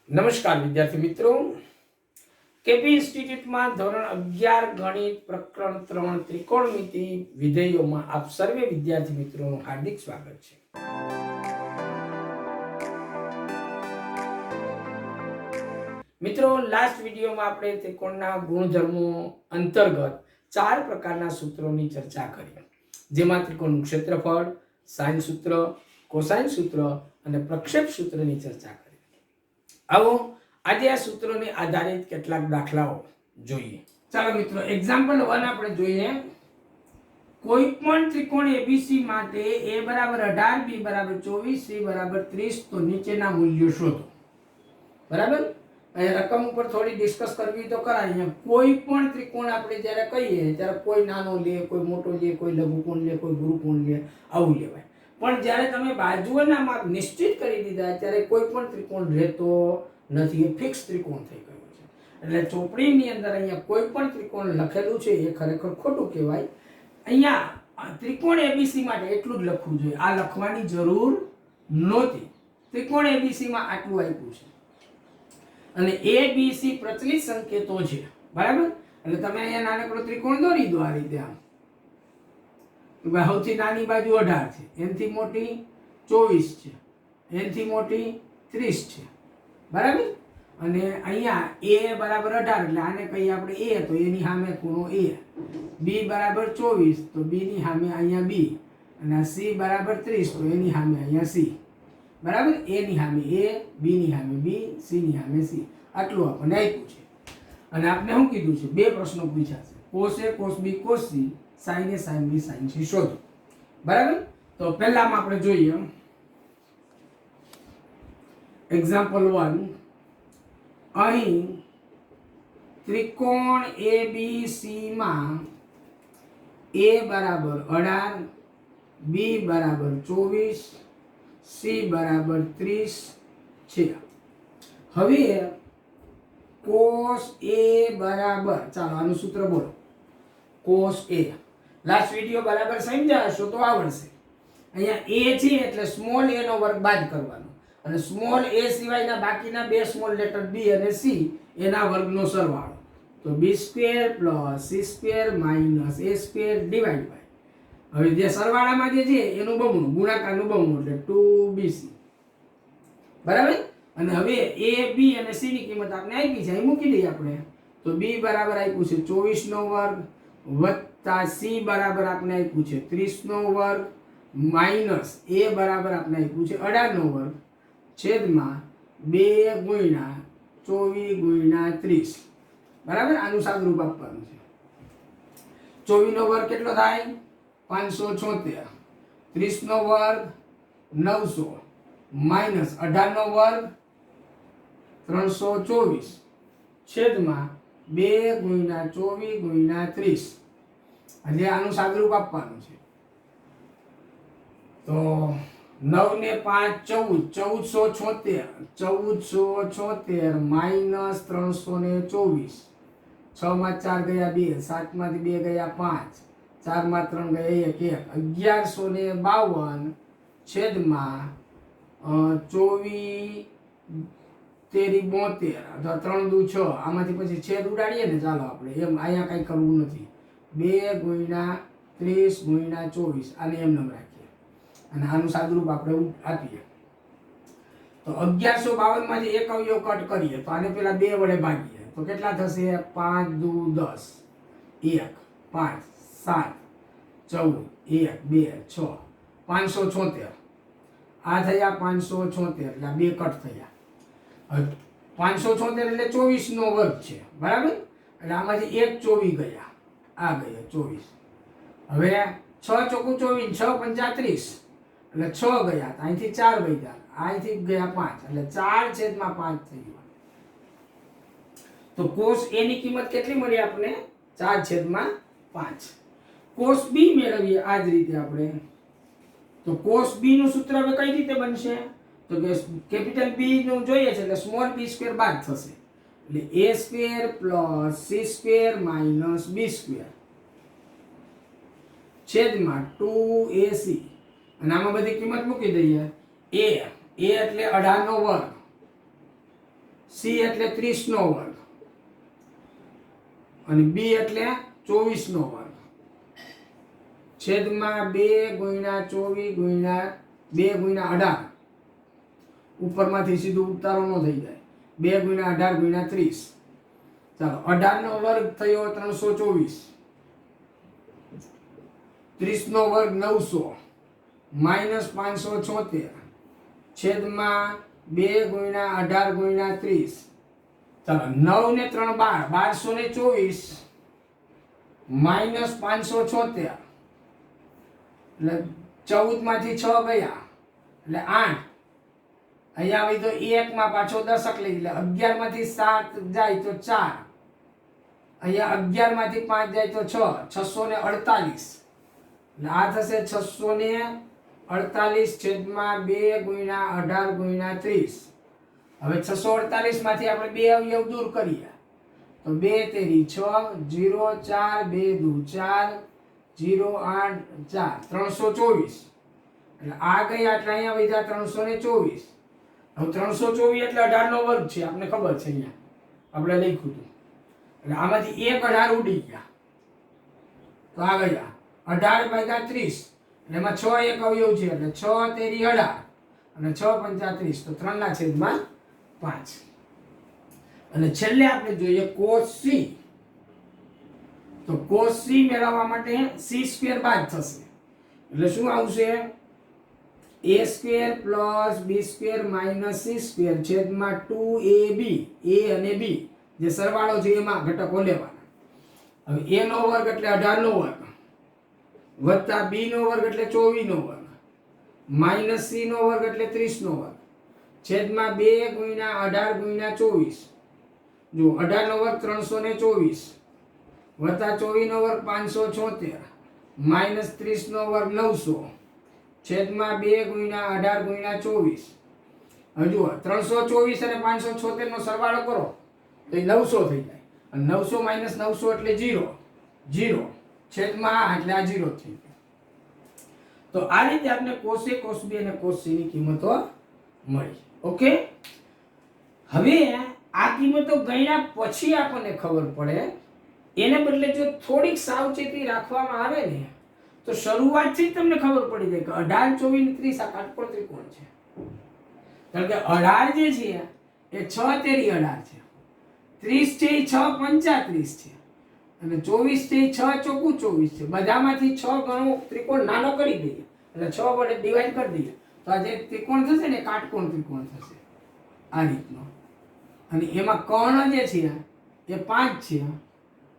નમસ્કાર વિદ્યાર્થી મિત્રો, કેપી ઇન્સ્ટિટ્યૂટમાં ધોરણ 11 ગણિત પ્રકરણ 3 ત્રિકોણમિતિ વિધેયોમાં આપ સર્વે વિદ્યાર્થી મિત્રોનું હાર્દિક સ્વાગત છે. મિત્રો, લાસ્ટ વિડીયોમાં આપણે ત્રિકોણના ગુણધર્મો અંતર્ગત 4 પ્રકારના સૂત્રોની ચર્ચા કરી, જેમાં ત્રિકોણનું ક્ષેત્રફળ, સાઇન સૂત્ર, કોસાઇન સૂત્ર અને પ્રક્ષેપ સૂત્રની ચર્ચા કરી. આવો આજે આ સૂત્રોને આધારિત કેટલાક દાખલાઓ જોઈએ. ચાલો મિત્રો, એક્ઝામ્પલ 1 આપણે જોઈએ. કોઈ પણ ત્રિકોણ ABC માટે A = 18, B = 24, C = 30 તો નીચેના મૂલ્યો શોધો. બરાબર? અહીંયા રકમ ઉપર થોડી ડિસ્કસ કરવી તો કરાય. અહીંયા કોઈ પણ ત્રિકોણ આપણે જ્યારે કહીએ ત્યારે કોઈ નાનો લે, કોઈ મોટો લે, કોઈ લઘુકોણ લે, કોઈ ગુરુકોણ લે, આવું લેવાય. પણ જ્યારે તમે બાજુઓના માપ નિશ્ચિત કરી દીધા ત્યારે કોઈ પણ ત્રિકોણ રહેતો નથી, એ ફિક્સ ત્રિકોણ થઈ ગયો છે. એટલે ચોપડીની અંદર અહીંયા કોઈ પણ ત્રિકોણ લખેલું છે એ ખરેખર ખોટું કહેવાય. અહીંયા ત્રિકોણ ABC માટે એટલું જ લખવું જોઈએ, આ લખવાની જરૂર નહોતી. ત્રિકોણ ABC માં આટલું આપ્યું છે અને ABC પ્રચલિત સંકેતો છે. બરાબર? એટલે તમે અહીંયા નાનકડો ત્રિકોણ દોરી દો આ રીતે. આમ સૌથી નાની બાજુ 18 છે, એનથી મોટી 24 છે, એનથી મોટી 30 છે. બરાબર? અને અહીંયા A = 18 એટલે આને કહીએ આપણે A, તો એની સામે ખૂણો A. B = 24 તો B ની સામે અહીંયા B, અને C = 30 તો એની સામે અહીંયા C. બરાબર? A ની સામે A, B ની સામે B, C ની સામે C. આટલું આપણને આપ્યું છે. અને આપણે શું કીધું છે? બે પ્રશ્નો પૂછ્યા છે, cos A, cos B, cos C, sin A, sin B, sin C શોધો. બરાબર? તો પહેલામાં આપણે જોઈએ એક્ઝામ્પલ 1. અહીં ત્રિકોણ ABC માં A = 18, B = 24, C = 30 છે. હવે cos A બરાબર, ચાલો આનું સૂત્ર બોલો. cos A લાસ્ટ વિડિયો બરાબર સમજ્યા હશો તો આવડશે. અહીંયા A છે એટલે સ્મોલ a નો વર્ગ બાદ કરવાનો, અને સ્મોલ a સિવાયના બાકીના બે સ્મોલ લેટર B અને C એના વર્ગનો સરવાળો. તો B² + C² - A² divide by, હવે જે સરવાળામાં જે છે એનું બમણું, ગુણાકારનું બમણું એટલે 2BC. બરાબર? અને હવે A, B અને C ની કિંમત આપણે આપી છે, અહીં મૂકી દઈએ આપણે. તો B બરાબર આપ્યું છે 24 નો વર્ગ વત્તા C બરાબર આપણે આપ્યું છે 30 નો વર્ગ માઈનસ A બરાબર આપણે આપ્યું છે 18 નો વર્ગ છેદમાં 2 ગુણ્યા 24 ગુણ્યા 30. બરાબર? આનું સાદુરૂપ આપવાનું છે. 24 નો વર્ગ કેટલો થાય? 576. 30 નો વર્ગ 900 માઈનસ 18 નો વર્ગ 324 છેદમાં 2 ગુણ્યા 24 ગુણ્યા 30. એટલે આનું સાદુરૂપ આપવાનું છે. તો 9 ને 5 14, 1476 માઈનસ 324. 6 માં 4 ગયા 2, 7 માંથી 2 ગયા 5, 4 માં 3 ગયા 1, 1152 છેદમાં 24 તેરી 72 અથવા 3 દુ 6. આમાંથી પછી છેદ ઉડાડીએ ને, ચાલો આપણે એમ અહીંયા કંઈ કરવું નથી. 2 ગુણ્યા 30 ગુણ્યા 24 આને એમ નામ રાખીએ અને આનું સાદુરૂપ આપણે આપીએ. તો 1152 માંથી એક અવયવ કટ કરીએ તો આને પેલા 2 વડે ભાગીએ તો કેટલા થશે? 5 દુ 10, 1 5 7 14 1 2 6 576. આ થયા 576 એટલે 2 કટ થયા. 576 એટલે 24 નો વર્ગ છે. બરાબર? એટલે આમાંથી એક 24 ગયા, આ ગયા 24. હવે 6 ચોકુ 24, 6 પંચા 30 એટલે 6 ગયા, અહીંથી 4 વધ્યા, અહીંથી ગયા 5 એટલે 4/5 થઈ ગયું. તો cos A ની કિંમત કેટલી મળી આપણે? 4/5. cos B મેળવીએ આ જ રીતે આપણે. તો cos B નું સૂત્ર હવે કઈ રીતે બનશે? તો કે કેપિટલ B નું જોઈએ છે એટલે સ્મોલ b² બાદ થશે, એટલે A² + C² - B² છેદમાં 2AC. અને આમાં બધી કિંમત મૂકી દઈએ. A એટલે 18 નો વર્ગ સી એટલે 30 નો વર્ગ અને બી એટલે 24 નો વર્ગ છેદમાં 2 ગુણ્યા 24 ગુણ્યા 2 ગુણ્યા 18 ઉપરમાંથી સીધું ઉતારો ન થઈ જાય 2 ગુણ્યા 18 ગુણ્યા 30 ચાલો 18 નો વર્ગ થયો 324 30 નો વર્ગ 900 માઇનસ 576 છેદમાં 2 ગુણ્યા 18 ગુણ્યા 30 ચાલો 9 ને 3 12 1224 માઇનસ 576 એટલે 14 માંથી 6 ગયા એટલે 8 અહીંયા આવી તો 1 માં પાછો દશક લઈ એટલે 11 માંથી 7 જાય તો 4 અહીંયા 11 માંથી 5 જાય તો 6 648 એટલે આ થશે 648 છેદમાં 2 ગુણ્યા 18 ગુણ્યા 30 હવે 648 માંથી આપણે બે અવયવ દૂર કરીએ તો 2 તેરી 6 0 4 2 દુ 4 0 8 4 324 એટલે આ ગયા એટલે અહીંયા વધ્યા 324 હવે 324 એટલે 18 નો વર્ગ છે આપણે ખબર છે અહીંયા આપણે લખ્યું હતું એટલે આમાંથી એક 18 ઉડી ગયા તો આ ગયા 18 ભાગ્યા 30 એટલે એમાં 6 એક અવયવ છે એટલે 6 તેરી 18 અને 6 પંચા 30 તો 3 ના છેદમાં 5 અને છેલ્લે આપણે જોઈએ cos c તો cos c મેળવવા માટે c² બાદ થશે એટલે શું આવશે a² + b² - c² છેદમાં 2ab a અને b જે સરવાળો છે એમાં ઘટકો લેવાના હવે a નો વર્ગ એટલે 18 નો વર્ગ વત્તા b નો વર્ગ એટલે 24 નો વર્ગ માઈનસ c નો વર્ગ એટલે 30 નો વર્ગ છેદમાં 2 ગુણ્યા 18 ગુણ્યા 24 જો 18 નો વર્ગ 324 વત્તા 24 નો વર્ગ 576 માઈનસ 30 નો વર્ગ 900 છેદમાં 2 ગુણ્યા 18 ગુણ્યા 24 હવે જુઓ 324 અને 576 નો સરવાળો કરો તો એ 900 થઈ જાય અને 900 માઈનસ 900 એટલે 0 0 છેદમાં એટલે આ 0 થઈ જાય તો આ રીતે આપણે cos a cos b અને cos c ની કિંમતો મળી ઓકે હવે આ કિંમતો ગણ્યા પછી આપણને ખબર પડે એને બદલે જો થોડીક સાવચેતી રાખવામાં આવે ને તો શરૂઆતથી જ તમને ખબર પડી જાય કે 18 24 30 આ કાટકોણ ત્રિકોણ છે કારણ કે 18 જે છે એ 6 તેરી 18 છે 30 છે એ 6 35 છે અને 24 છે એ 6 ચોકુ 24 છે બધામાંથી 6 ગણો ત્રિકોણ નાનો કરી દઈએ એટલે 6 વડે ડિવાઈડ કરી દઈએ તો આ જે ત્રિકોણ થશે ને કાટકોણ ત્રિકોણ થશે આ રીતનો અને એમાં કર્ણ જે છે એ 5 છે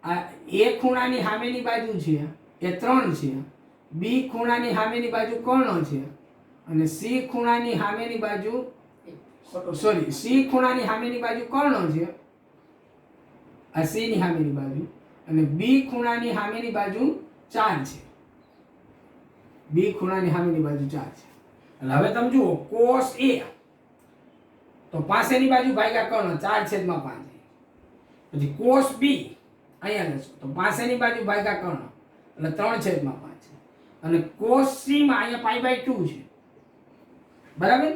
આ એ ખૂણાની સામેની બાજુ છે એ 3 છે બી ખૂણાની સામેની બાજુ કર્ણ છે અને સી ખૂણાની સામેની બાજુ સી ખૂણાની સામેની બાજુ કર્ણ છે આ સી ની સામેની બાજુ અને બી ખૂણાની સામેની બાજુ 4 છે બી ખૂણાની સામેની બાજુ 4 છે એટલે હવે તમે જુઓ cos a તો પાસેની બાજુ ભાગ્યા કર્ણ 4/5 પછી cos b અહીંયા લેશો તો પાસેની બાજુ ભાગ્યા કર્ણ એટલે 3/5 અને cos c માં અહીંયા π/2 છે બરાબર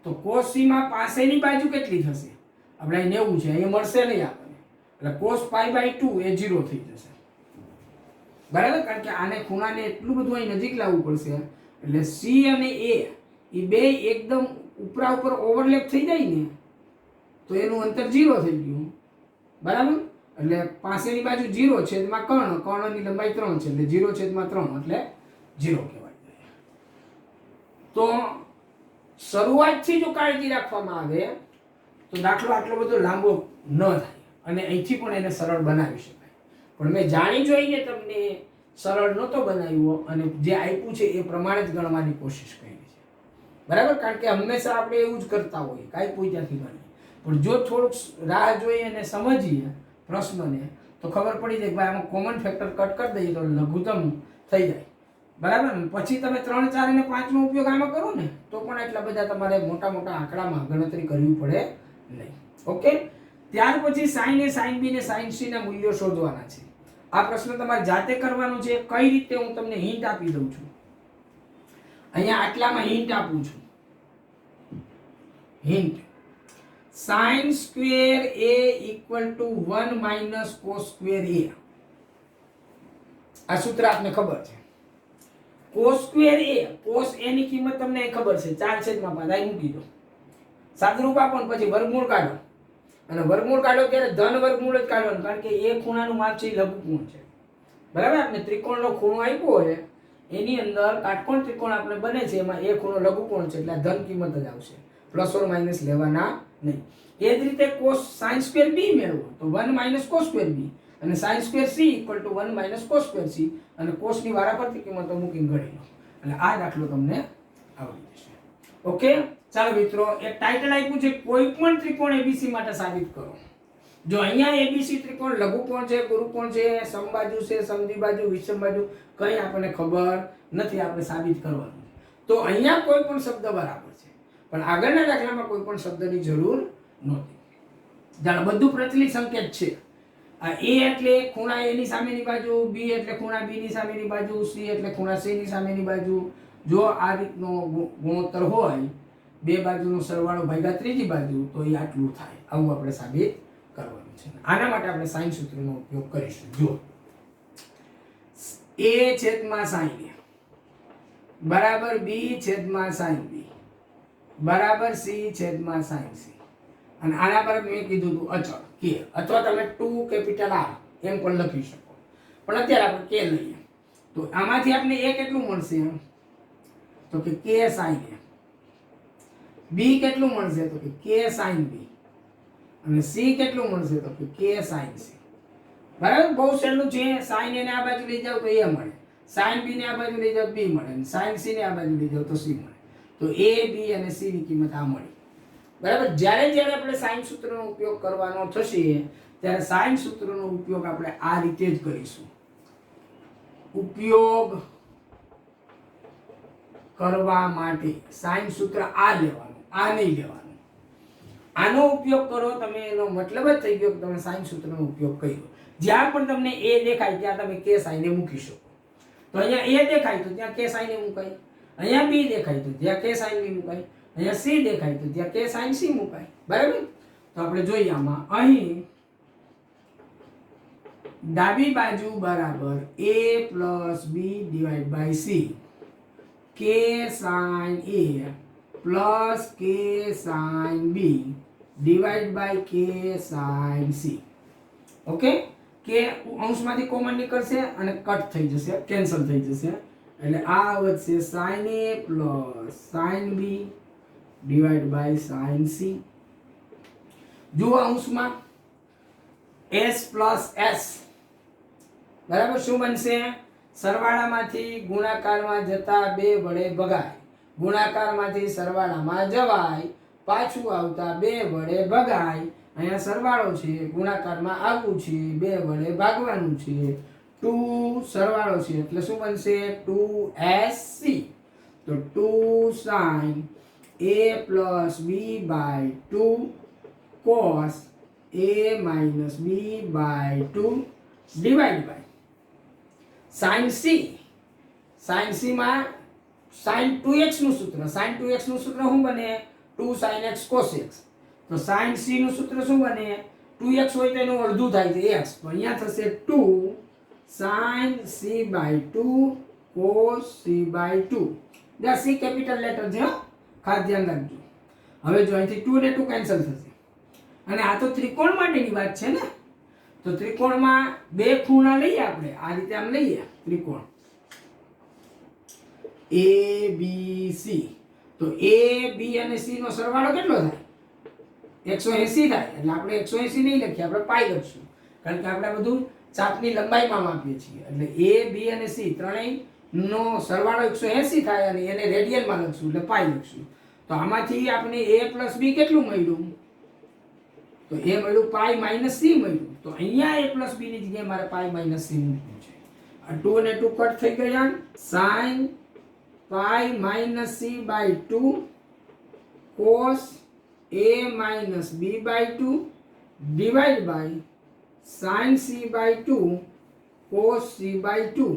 તો cos c માં પાસેની બાજુ કેટલી થશે આપણે 90 છે અહીંયા મળશે નહીં આપણને એટલે cos π/2 એ 0 થઈ જશે બરાબર કારણ કે આને ખૂણાને એટલું બધું અહીં નજીક લાવવું પડશે એટલે c અને a એ બે એકદમ ઉપરા ઉપર ઓવરલેપ થઈ જાય ને તો એનું અંતર 0 થઈ ગયું બરાબર એટલે પાસેની બાજુ 0 છેદમાં કર્ણની લંબાઈ 3 છે એટલે 0 છેદમાં 3 એટલે 0 કહેવાય તો શરૂઆતથી જો કાળજી રાખવામાં આવે તો દાખલો આટલો બધો લાંબો ન થાય અને અહીંથી પણ એને સરળ બનાવી શકાય પણ મેં જાણી જોઈને તમને સરળ નહોતો બનાવ્યો અને જે આપ્યું છે એ પ્રમાણે જ ગણવાની કોશિશ કરી છે બરાબર કારણ કે હંમેશા આપણે એવું જ કરતા હોઈએ કાંઈ પૂછ્યાથી ગણીએ પણ જો થોડુંક રાહ જોઈએ અને સમજીએ પ્રશ્નને તો ખબર પડી જાય કે ભાઈ આમાં કોમન ફેક્ટર કટ કરી દઈએ તો લઘુત્તમ થઈ જાય બરાબર ને પછી તમે 3 4 અને 5 નો ઉપયોગ આમાં કરો ને તો પણ એટલા બધા તમારે મોટા મોટા આંકડામાં ગણતરી કરવી પડે નહીં ઓકે ત્યાર પછી sin a sin b ને sin c ના મૂલ્યો શોધવાના છે આ પ્રશ્ન તમારે જાતે કરવાનો છે કઈ રીતે હું તમને હિન્ટ આપી દઉં છું અહીંયા આટલામાં હિન્ટ આપું છું hint sine square A equal to 1 minus cos square A. આ સૂત્ર આપને ખબર છે. Cos square A, cos A ની કિંમત તમને ખબર છે 4/5 અહીં મૂકી દો. સાદુરૂપ આપો ને પછી વર્ગમૂળ કાઢો, અને વર્ગમૂળ કાઢો ત્યારે ધન વર્ગમૂળ જ કાઢવાનું, કારણ કે એ ખૂણાનું માપ છે એ લઘુકોણ છે. બરાબર, આપણે ત્રિકોણનો ખૂણો આપ્યો છે એની અંદર કાટકોણ ત્રિકોણ આપણે બને છે, એમાં એ ખૂણો લઘુકોણ છે એટલે ધન કિંમત જ આવશે, પ્લસ ઓર માઇનસ લેવાના નહીં. એ જ રીતે cos sin સ્ક્વેર b મેળવો તો 1 માઇનસ cos સ્ક્વેર b, અને sin square c equal to 1 minus cos square c, અને cos ની વારાફરતી કિંમતો મૂકીને ગણી લો એટલે આ દાખલો તમને આવડી જશે. ઓકે, ચાલો મિત્રો, એક ટાઇટલ આપ્યું છે કોઈ પણ ત્રિકોણ ABC માટે સાબિત કરો. જો અહીંયા ABC ત્રિકોણ લઘુકોણ છે, ગુરુકોણ છે, સમબાજુ છે, સમદ્વિબાજુ, વિષમબાજુ, કંઈ આપણને ખબર નથી, આપણે સાબિત કરવાનું. તો અહીંયા કોઈ પણ શબ્દ બરાબર છે, પણ આગળના દાખલામાં કોઈ પણ શબ્દની જરૂર નહોતી. જાણો, બધું પ્રચલિત સંકેત છે. આ A એટલે ખૂણા A ની સામેની બાજુ, B એટલે ખૂણા B ની સામેની બાજુ, C એટલે ખૂણા C ની સામેની બાજુ. જો આ રીતનો ગુણોત્તર હોય, બે બાજુનો સરવાળો ભાગ્યા ત્રીજી બાજુ, તો એ આટલું થાય. આવું આપણે સાબિત કરવાનું છે. આના માટે આપણે સાઇન સૂત્રનો ઉપયોગ કરીશું. જો A છેદમાં sin A બરાબર B છેદમાં sin B બરાબર C છેદમાં sin C, અને આના પર મેં કીધું હતું અચળ k, અથવા તમે 2 કેપિટલ R એમ પણ લખી શકો, પણ અત્યારે આપણે k લઈએ. તો આમાંથી આપણે a કેટલું મળશે? તો કે k sin A. b કેટલું મળશે? તો કે k sin B. અને c કેટલું મળશે? તો કે k sin C. બરાબર, બહુ સહેલું છે. sin A ને આ બાજુ લઈ જાવ તો a મળે, sin B ને આ બાજુ લઈ જાવ b મળે, અને sin C ને આ બાજુ લઈ જાવ તો c મળે. તો a, b અને c ની કિંમત આ મળી. બરાબર, જ્યારે જ્યારે આપણે સાઇન સૂત્રનો ઉપયોગ કરવાનો થશે ત્યારે સાઇન સૂત્રનો ઉપયોગ આપણે આ રીતે જ કરીશું. ઉપયોગ કરવા માટે સાઇન સૂત્ર આ લેવાનું, આ નહીં લેવાનું. આનો ઉપયોગ કરો તમે, એનો મતલબ જ થઈ ગયો કે તમે સાઇન સૂત્રનો ઉપયોગ કર્યો. જ્યાં પણ તમને a દેખાય ત્યાં તમે k sin એ મૂકી શકો. તો અહીંયા a દેખાય તો ત્યાં k sin એ મુકાય, અહીંયા b દેખાય તો ત્યાં k sin b મુકાય, અહીંયા c દેખાય તો ત્યાં k sin c મુકાય. બરાબર, તો આપણે જોઈએ આમાં અહીં ડાબી બાજુ બરાબર a plus b divided by c, k sin a plus k sin b divided by k sin c. Okay, કે અંશમાંથી કોમન નીકળશે અને કટ થઈ જશે, કેન્સલ થઈ જશે, એટલે આ વધશે sin a plus sin b divided by sin c. જુઓ અંશમાં s plus s બરાબર શું બનશે? સરવાળામાંથી ગુણાકારમાં જતા બે વડે ભગાય, ગુણાકારમાંથી સરવાળામાં જવાય, પાછું આવતા બે વડે ભગાય. અહીંયા સરવાળો છે, ગુણાકારમાં આવવું છે, બે વડે ભાગવાનું છે. 2 સરવાળો છે એટલે શું બનશે? 2sc. તો 2 sin a plus b by 2 cos a minus b by 2 divided by sin c. sin c માં sin 2x નું સૂત્ર, sin 2x નું સૂત્ર શું બને? 2 sin x cos x. તો sin c નું સૂત્ર શું બને? 2x હોય તો એનું અડધું થાય છે x, તો અહીંયા થશે 2 sin c by 2 cos c by 2. જ્યાં c કેપિટલ લેટર છે, ખાસ ધ્યાન રાખજો. હવે જો અહીંથી 2 ને 2 કેન્સલ થશે, અને આ તો ત્રિકોણ માટેની વાત છે ને, તો ત્રિકોણમાં બે ખૂણા લઈએ આપણે, આ રીતે આમ લઈએ ત્રિકોણ a b c. તો a b અને c નો સરવાળો કેટલો થાય? 180 થાય. એટલે આપણે 180 નહીં લખીએ, આપણે પાઈ લખશું, કારણ કે આપણે બધું ચાપની લંબાઈમાં માપીએ છીએ. એટલે a b અને c ત્રણેય નો સરવાળો 180 થાય, અને એને રેડિયનમાં લખશું એટલે પાઈ લખશું. તો આમાંથી આપણે a plus b કેટલું મળ્યું? તો એ મળ્યું પાઈ માઇનસ c મળ્યું. તો અહીંયા a plus b ની જગ્યાએ મારે પાઈ માઇનસ c મૂકવું છે. આ 2 અને 2 કટ થઈ ગયા. sin pi minus c by 2 cos a minus b by 2 divided by sin c by 2 cos c by 2.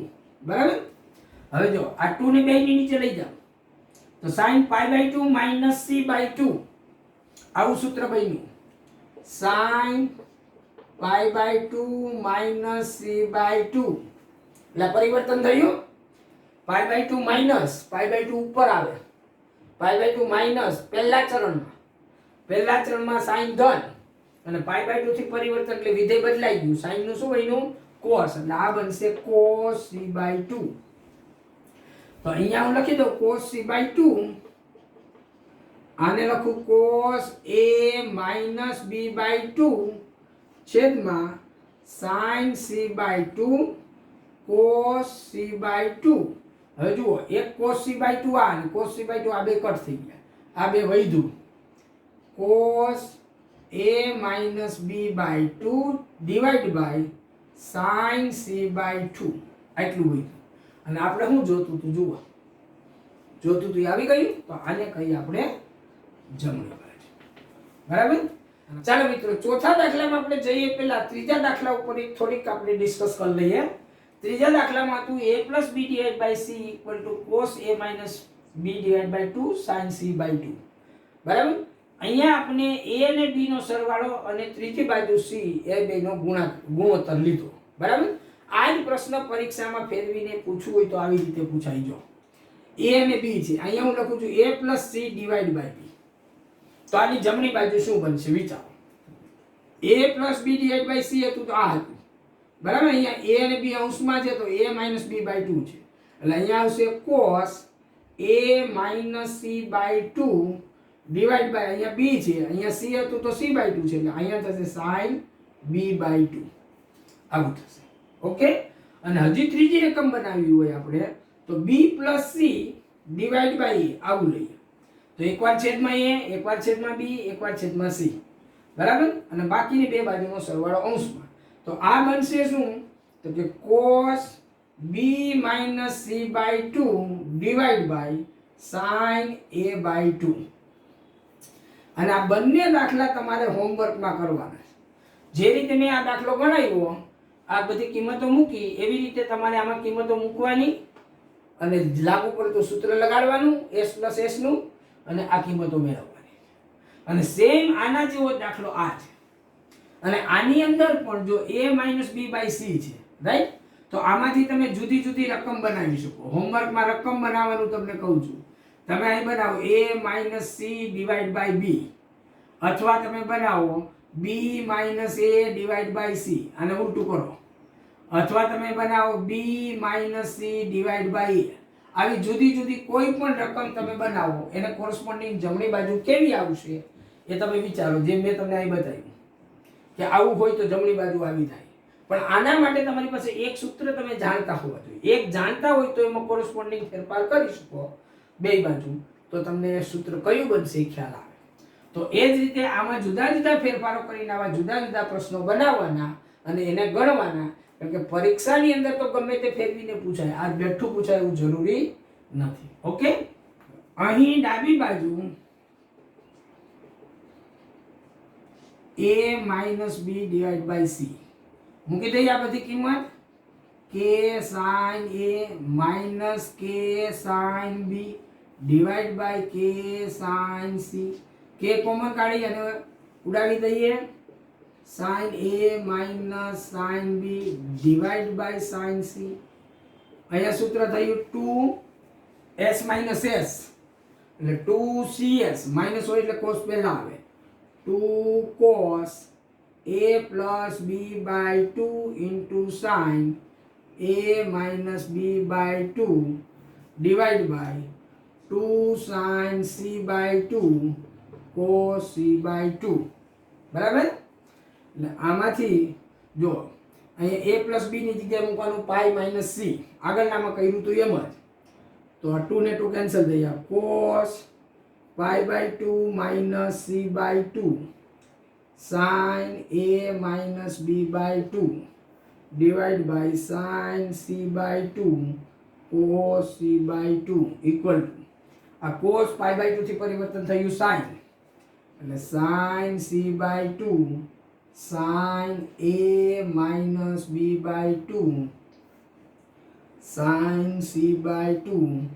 બરાબર, હવે જો આ 2 ને 2 ની નીચે લઈ જાઓ તો sin pi by 2 minus c by 2 આવું સૂત્ર બન્યું. સાઇન π/2 માઇનસ c/2 એટલે પરિવર્તન થયું π/2 માઇનસ π/2 ઉપર આવે π/2 માઇનસ પહેલા ચરણમાં સાઇન ધન અને π/2 થી પરિવર્તન એટલે વિધેય બદલાઈ ગયું સાઇન નું શું બન્યું cos એટલે આ બનશે cos c/2 તો અહીંયા હું લખી દઉં cos c/2 આને લખું cos a minus b/2 છેદમાં sin c/2 cos c/2 હવે જુઓ એક cos c/2 આ અને cos c/2 આ બે કટ થઈ ગયા આ બે વધ્યું cos a minus b/2 divided by sin c/2 આટલું વધ્યું અને આપણે શું જોતું હતું જુઓ આવી ગયું તો આને કહીએ આપણે જમણી બાજુ બરાબર ચાલો મિત્રો ચોથા દાખલામાં આપણે જઈએ પહેલા ત્રીજા દાખલા ઉપર એક થોડીક આપણે ડિસ્કસ કરી લઈએ ત્રીજા દાખલામાં હતું a plus b divided by c equal to cos a minus b divided by 2 sin c/2 બરાબર અહીંયા આપણે a અને b નો સરવાળો અને ત્રીજી બાજુ c એ બેનો ગુણોત્તર લીધો બરાબર આ જ પ્રશ્ન પરીક્ષામાં ફેરવીને પૂછવું હોય તો આવી રીતે પૂછાઈ જો a અને b છે અહીંયા હું લખું છું a plus c divided by b તો આની જમણી બાજુ શું બનશે વિચારો a plus b divided by c હતું તો આ હતું બરાબર અહીંયા a અને b અંશમાં છે તો a minus b/2 છે એટલે અહીંયા આવશે cos a minus c/2 divided by અહીંયા b છે અહીંયા c હતું તો c/2 છે એટલે અહીંયા થશે sin b/2 આવું થશે ઓકે અને હજી ત્રીજી રકમ બનાવવી હોય આપણે તો b plus c divided by a આવું લઈએ તો એકવાર છેદમાં a એકવાર છેદમાં b એકવાર છેદમાં c બરાબર અને બાકીની બે બાજુનો સરવાળો અંશમાં તો આ બનશે શું તો કે cos b minus c/2 divided by sin a/2 અને આ બંને દાખલા તમારે હોમવર્કમાં કરવાના જે રીતે મેં આ દાખલો ગણાવ્યો આ બધી કિંમતો મૂકી એવી રીતે તમારે આમાં કિંમતો મૂકવાની અને લાગુ પડતું સૂત્ર લગાડવાનું s plus s નું અને આ કિંમતો મેળવવાની અને સેમ આના જેવો દાખલો આ છે અને આની અંદર પણ જો a minus b/c છે રાઈટ તો આમાંથી તમે જુદી જુદી રકમ બનાવી શકો હોમવર્કમાં રકમ બનાવવાનું તમને કહું છું તમે અહીં બનાવો a minus c divided by b અથવા તમે બનાવો b minus a divided by c આને ઉલટું કરો અથવા તમે બનાવો b minus c divided by a આવી જુદી જુદી કોઈ પણ રકમ તમે બનાવો એને કોરસ્પોન્ડિંગ જમણી બાજુ કેવી આવશે એ તમે વિચારો જે મેં તમને અહીં બતાવ્યું કે આવું હોય તો જમણી બાજુ આવી થાય પણ આના માટે તમારી પાસે એક સૂત્ર તમે જાણતા હોવા જોઈએ એક જાણતા હોય તો એમાં કોરસ્પોન્ડિંગ ફેરફાર કરી શકો બે બાજુ તો તમને સૂત્ર કયું બનશે એ ખ્યાલ આવે તો એ જ રીતે આમાં જુદા જુદા ફેરફારો કરીને આવા જુદા જુદા પ્રશ્નો બનાવવાના અને એને ગણવાના કારણ કે પરીક્ષાની અંદર તો ગમે તે ફેરવીને પૂછાય આ બેઠું પૂછાય એવું જરૂરી નથી ઓકે અહીં ડાબી બાજુ a minus b divided by c મૂકી દઈએ આ બધી કિંમત k sin a minus k sin b divided by k sin c k common કાઢી અને ઉડાવી દઈએ sin a minus sin b divided by sin c અહીંયા સૂત્ર થયું 2s minus s એટલે 2cs માઈનસ હોય એટલે cos પહેલા આવે 2 cos a plus b by 2 into sin a minus b by 2 divided by 2 sin c by 2 cos c by 2 બરાબર એટલે આમાંથી જો અહીંયા a plus b ની જગ્યાએ મૂકવાનું pi minus c આગળનામાં કર્યું તો એમ જ તો આ 2 ને 2 કેન્સલ થઈ જાય cos pi by 2 minus c by 2 sin a minus b by 2 divided by sin c by 2 cos c by 2 equal to આ cos pi by 2 થી પરિવર્તન થયું sin એટલે sin c by 2 sin a minus b by 2 sin c by 2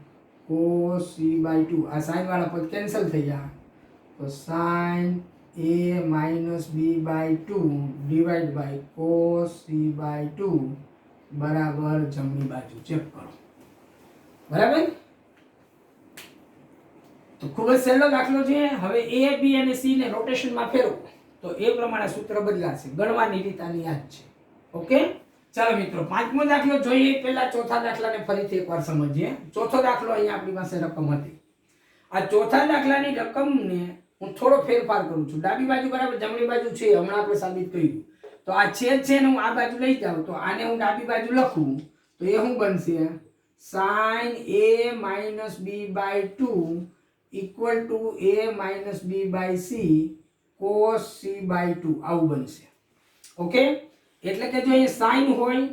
cos c by 2 આ sin વાળા પદ cancel થઈ ગયા તો sin a minus B by 2 divide by cos C by 2 બરાબર જમણી બાજુ ચેક કરો. બરાબર. તો ખૂબ જ સહેલો દાખલો છે. હવે a b અને c ને રોટેશનમાં ફેરવો તો એ પ્રમાણે સૂત્ર બદલાશે. ગણવાની રીત આની યાદ છે. ઓકે. ચાલો મિત્રો, પાંચમો દાખલો જોઈએ. પહેલા ચોથા દાખલાને ફરીથી એકવાર સમજીએ. ચોથો દાખલો અહીંયા આપણી પાસે રકમ હતી. આ ચોથા દાખલાની રકમને હું થોડો ફેરફાર કરું છું. ડાબી બાજુ બરાબર જમણી બાજુ છે, હમણાં આપણે સાબિત કર્યું. તો આ છેદ છે ને હું આ બાજુ લઈ જાઉં તો આને હું ડાબી બાજુ લખું તો એ શું બનશે? sin a minus b by 2 equal to a minus b by c cos c by 2 આવું બનશે. ઓકે. એટલે કે જો એ sin હોય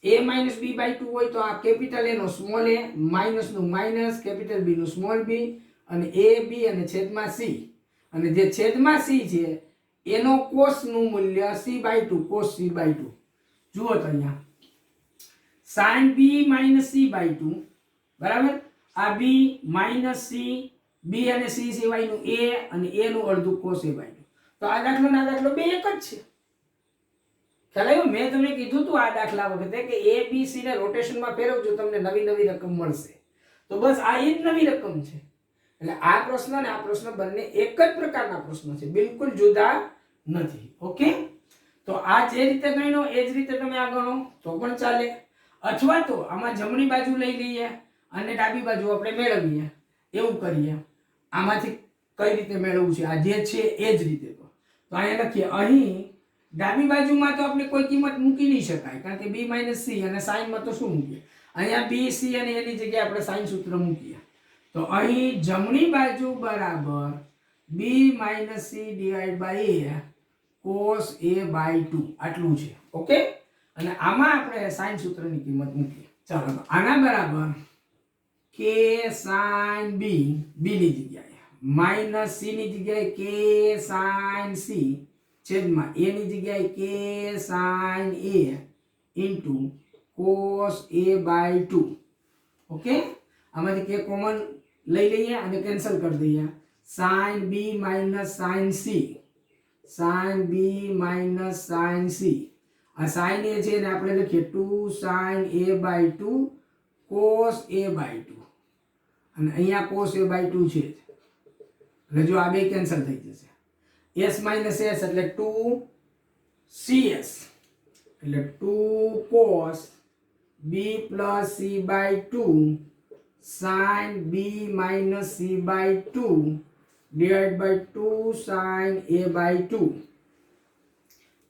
a minus b by 2 હોય તો આ કેપિટલ a નો સ્મોલ a, માઇનસ નું માઇનસ, કેપિટલ b નું સ્મોલ b, અને a b અને છેદમાં c, અને જે છેદમાં c છે એનો cos નું મૂલ્ય c by 2 cos c by 2. જુઓ તો અહીંયા sin b minus c by 2 બરાબર. આ b minus c, b અને c સિવાયનું a અને a નું અડધું cos a by 2. તો આ દાખલો બે એક જ છે. ખ્યાલ આવ્યો? મેં તમને કીધું તું આ દાખલા વખતે કે a b c ને રોટેશનમાં ફેરવજો તમને નવી નવી રકમ મળશે. તો બસ આ એ જ નવી રકમ છે. એટલે આ પ્રશ્ન અને આ પ્રશ્ન બંને એક જ પ્રકારના પ્રશ્નો છે, બિલકુલ જુદા નથી. ઓકે. તો આ જે રીતે ગણ્યો એ જ રીતે તમે આ ગણો તો પણ ચાલે, અથવા તો આમાં જમણી બાજુ લઈ લઈએ અને ડાબી બાજુ આપણે મેળવીએ, એવું કરીએ. આમાંથી કઈ રીતે મેળવવું છે? આ જે છે એ જ રીતે. તો અહીંયા લખીએ. અહીં ડાબી બાજુમાં તો આપણે કોઈ કિંમત મૂકી નહીં શકાય, કારણ કે b માઇનસ c, અને sin માં તો શું મૂકીએ? અહીંયા b c અને એની જગ્યાએ આપણે sin સૂત્ર મૂકીએ. તો અહીં જમણી બાજુ બરાબર b minus c divide by a cos a by 2 આટલું છે. ઓકે. અને આમાં આપણે sin સૂત્રની કિંમત મૂકીએ. ચાલો તો આના બરાબર k sin b, b ની જગ્યાએ, માઇનસ c ની જગ્યાએ k sin c, છેદમાં a ની જગ્યાએ k sin a into cos a by 2. Okay. આમાંથી k કોમન લઈ લઈએ અને કેન્સલ કરી દઈએ. sin b minus sin c, sin b minus sin c. આ sin a છે ને આપણે લખીએ 2 sin a by 2 cos a by 2, અને અહીંયા cos a by 2 છે. એટલે જો આ બે કેન્સલ થઈ જશે. s minus s એટલે 2 cs, એટલે 2 cos b plus c by 2 sin b minus c by 2 divided by 2 sin a by 2.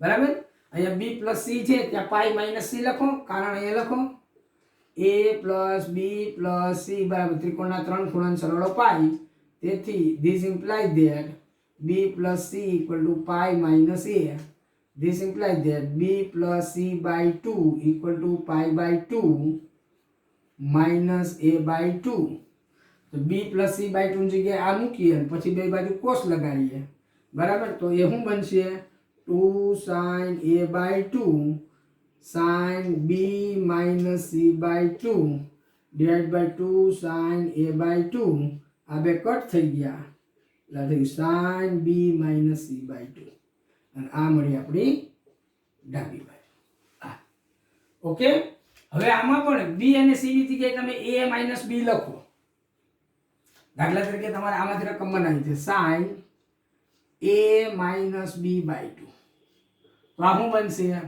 બરાબર. અહીંયા b plus c છે ત્યાં pi minus c લખો, કારણ અહીંયા લખો a plus b plus c બરાબર ત્રિકોણના ત્રણ ખૂણાનો સરવાળો pi. તેથી this implies that b plus c equal to pi minus a. This implies that b plus c by 2 equal to pi by 2 minus a by 2. તો b plus c by 2 ની જગ્યાએ આ મૂકીએ અને પછી બે બાજુ cos લગાડીએ. બરાબર. તો એ શું બનશે? 2 sin a by 2 sin b minus c by 2 divided by 2 sin a by 2. આ બે કટ થઈ ગયા એટલે sin b minus c by 2, અને આ મળી આપણી ડાબી બાજુ. ઓકે. હવે આમાં પણ b અને c ની જગ્યાએ તમે a minus b લખો. દાખલા તરીકે તમારે આમાંથી રકમ બનાવી છે sin a minus b by 2. તો આ શું બનશે?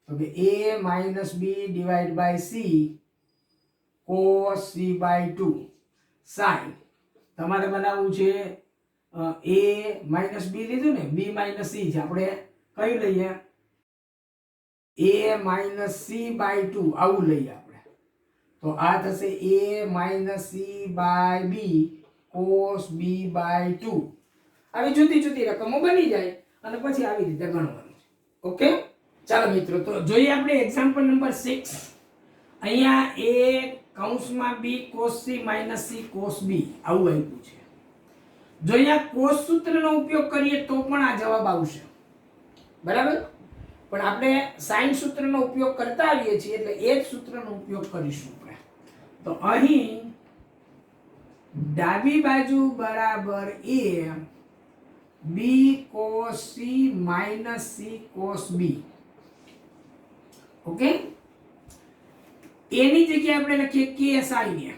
તો કે a minus b divided by c cos c by 2 sin. તમારે બનાવવું છે a minus b લીધું ને, b minus c છે, આપણે કયું લઈએ? a minus c by 2 આવું લઈએ આપણે. તો આ થશે a minus c by b cos b by 2. આવી જુદી જુદી રકમો બની જાય અને પછી આવી રીતે ગણવાનું છે. ઓકે. ચાલો મિત્રો, તો જોઈએ આપણે એક્ઝામ્પલ નંબર 6. અહીંયા a કૌંસમાં b cos c minus c cos b આવું આપ્યું છે. જો અહીંયા cos સૂત્રનો ઉપયોગ કરીએ તો પણ આ જવાબ આવશે. બરાબર. પણ આપણે sin સૂત્રનો ઉપયોગ કરતા આવીએ છીએ એટલે એ જ સૂત્રનો ઉપયોગ કરીશું આપણે. તો અહીં ડાબી બાજુ બરાબર a B cos C minus C cos B. Okay, એની જગ્યાએ આપણે લખીએ કે સાઈન એ,